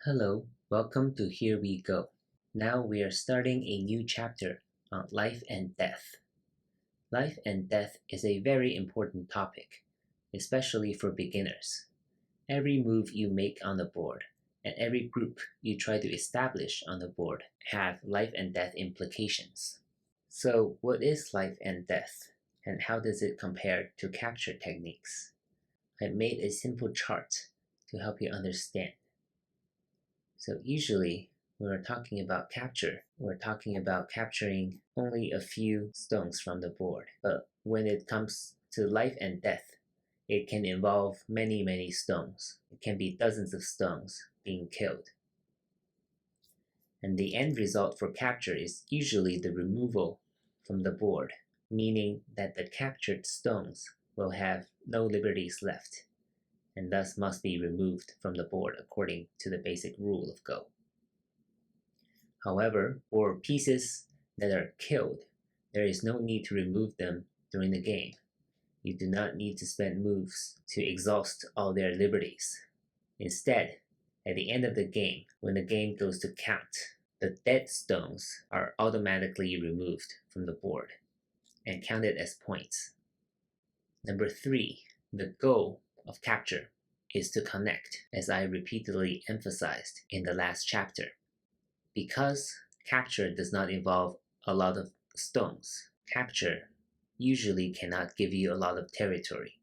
Hello, welcome to Here We Go. Now we are starting a new chapter on life and death. Life and death is a very important topic, especially for beginners. Every move you make on the board and every group you try to establish on the board have life and death implications. So, what is life and death, and how does it compare to capture techniques? I made a simple chart to help you understand. So usually when we're talking about capture, we're talking about capturing only a few stones from the board. But when it comes to life and death, it can involve many stones. It can be dozens of stones being killed. And the end result for capture is usually the removal from the board, meaning that the captured stones will have no liberties left, and thus must be removed from the board according to the basic rule of Go. However, for pieces that are killed, there is no need to remove them during the game. You do not need to spend moves to exhaust all their liberties. Instead, at the end of the game, when the game goes to count, the dead stones are automatically removed from the board and counted as points. Number 3, the goal of capture is to connect, as I repeatedly emphasized in the last chapter. Because capture does not involve a lot of stones, capture usually cannot give you a lot of territory.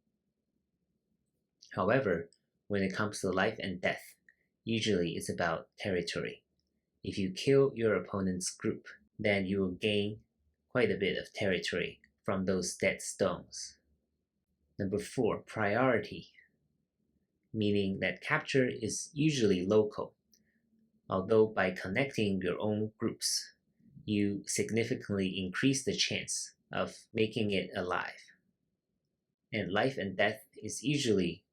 However, when it comes to life and death, usually it's about territory. If you kill your opponent's group, then you will gain quite a bit of territory from those dead stones. Number 4, priority, meaning that capture is usually local, although by connecting your own groups, you significantly increase the chance of making it alive. And life and death is usually,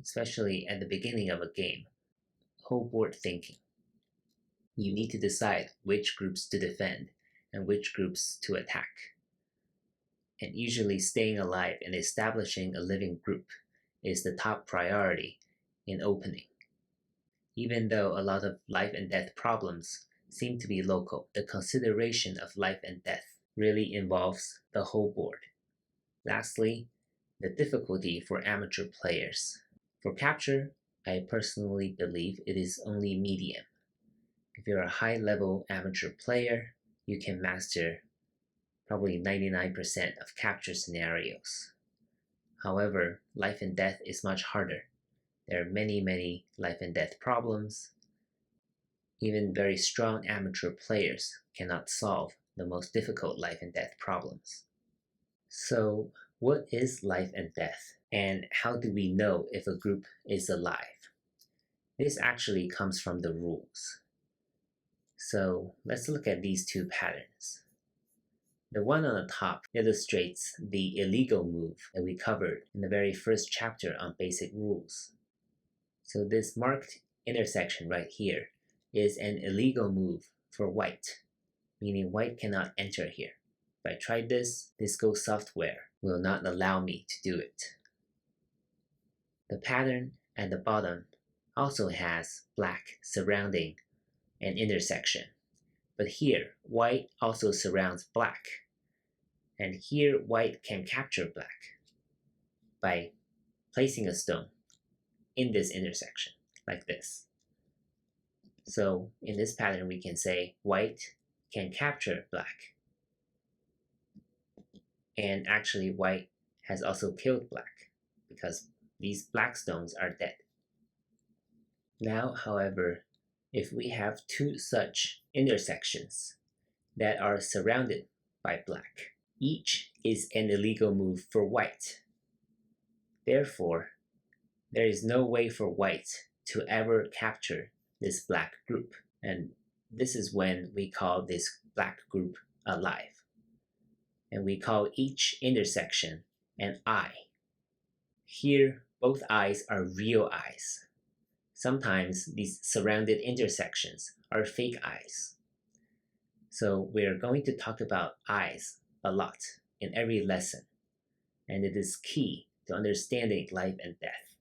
especially at the beginning of a game, whole board thinking. You need to decide which groups to defend and which groups to attack. And usually staying alive and establishing a living group is the top priority in opening. Even though a lot of life and death problems seem to be local, the consideration of life and death really involves the whole board. Lastly, the difficulty for amateur players. For capture, I personally believe it is only medium. If you're a high-level amateur player, you can master probably 99% of capture scenarios. However, life and death is much harder. There are many life and death problems. Even very strong amateur players cannot solve the most difficult life and death problems. So, what is life and death? And how do we know if a group is alive? This actually comes from the rules. So, let's look at these two patterns. The one on the top illustrates the illegal move that we covered in the very first chapter on basic rules. So this marked intersection right here is an illegal move for white, meaning white cannot enter here. If I try this, Disco software will not allow me to do it. The pattern at the bottom also has black surrounding an intersection. But here, white also surrounds black. And here, white can capture black by placing a stone in this intersection, like this. So in this pattern, we can say white can capture black. And actually, white has also killed black because these black stones are dead. Now, however, if we have two such intersections that are surrounded by black, each is an illegal move for white. Therefore, there is no way for white to ever capture this black group, and this is when we call this black group alive. And we call each intersection an eye. Here, both eyes are real eyes. Sometimes these surrounded intersections are fake eyes. So we're going to talk about eyes a lot in every lesson, and it is key to understanding life and death.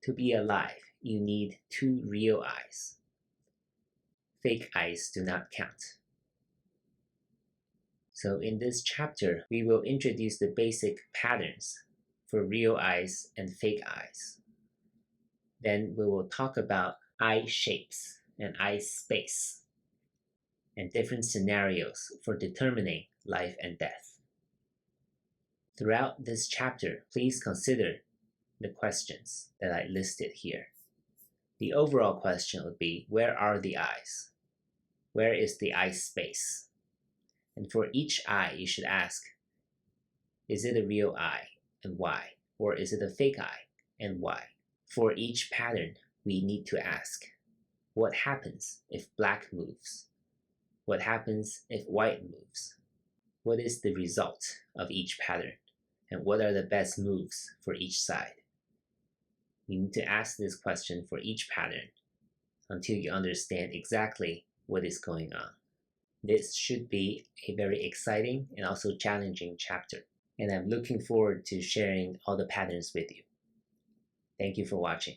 To be alive, you need 2 real eyes. Fake eyes do not count. So in this chapter, we will introduce the basic patterns for real eyes and fake eyes. Then we will talk about eye shapes and eye space and different scenarios for determining life and death. Throughout this chapter, please consider the questions that I listed here. The overall question would be, where are the eyes? Where is the eye space? And for each eye, you should ask, is it a real eye and why? Or is it a fake eye and why? For each pattern, we need to ask, what happens if black moves? What happens if white moves? What is the result of each pattern? And what are the best moves for each side? You need to ask this question for each pattern until you understand exactly what is going on. This should be a very exciting and also challenging chapter, and I'm looking forward to sharing all the patterns with you. Thank you for watching.